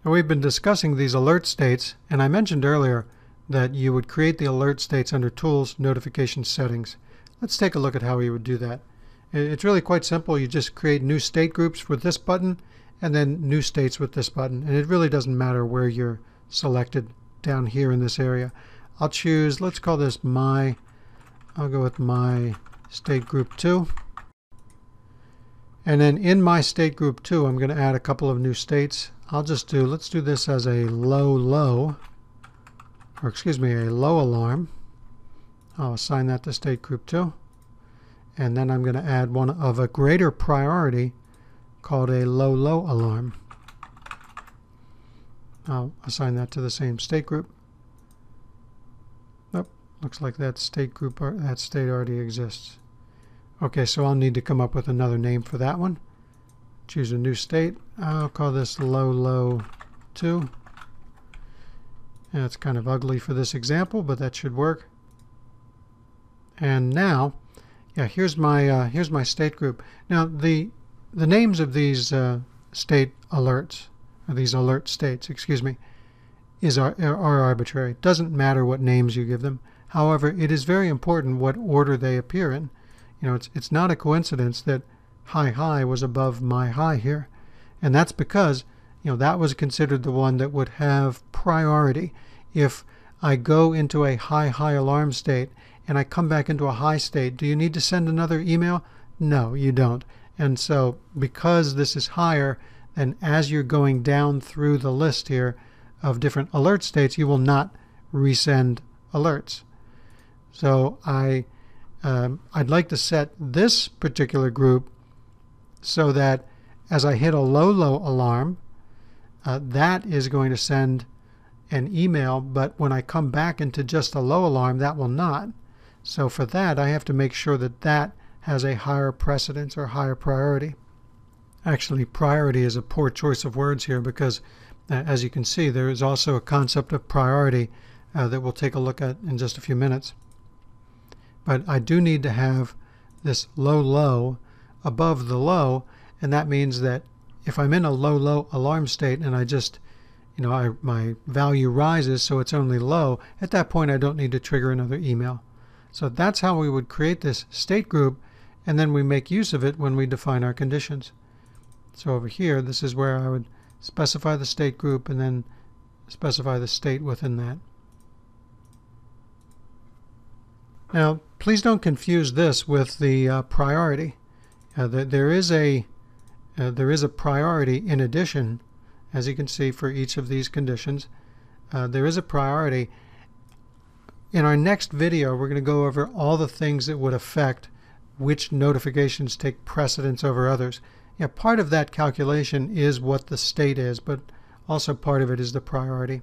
Now, we've been discussing these alert states, and I mentioned earlier that you would create the alert states under Tools, Notification Settings. Let's take a look at how you would do that. It's really quite simple. You just create new state groups with this button and then new states with this button. And it really doesn't matter where you're selected down here in this area. I'll choose, let's call this I'll go with my state group 2. And then in my state group 2, I'm going to add a couple of new states. Let's do this as a low alarm. I'll assign that to state group 2. And then I'm going to add one of a greater priority called a low alarm. I'll assign that to the same state group. Nope, looks like that state already exists. Okay, so I'll need to come up with another name for that one. Choose a new state. I'll call this low 2. And it's kind of ugly for this example, but that should work. And now, here's my state group. Now the names of these state alerts, or these alert states, excuse me, are arbitrary. It doesn't matter what names you give them. However, it is very important what order they appear in. It's not a coincidence that high was above my high here, and that's because that was considered the one that would have priority. If I go into a high alarm state and I come back into a high state, do you need to send another email? No, you don't. And so because this is higher, then as you're going down through the list here of different alert states, you will not resend alerts. So I'd like to set this particular group so that as I hit a low alarm, that is going to send an email, but when I come back into just a low alarm, that will not. So for that, I have to make sure that that has a higher precedence or higher priority. Actually, priority is a poor choice of words here because, as you can see, there is also a concept of priority that we'll take a look at in just a few minutes. But I do need to have this low above the low, and that means that if I'm in a low alarm state and I just, my value rises so it's only low, at that point I don't need to trigger another email. So that's how we would create this state group, and then we make use of it when we define our conditions. So over here, this is where I would specify the state group and then specify the state within that. Now, please don't confuse this with the priority. There is a priority in addition, as you can see, for each of these conditions. There is a priority. In our next video, we're going to go over all the things that would affect which notifications take precedence over others. Part of that calculation is what the state is, but also part of it is the priority.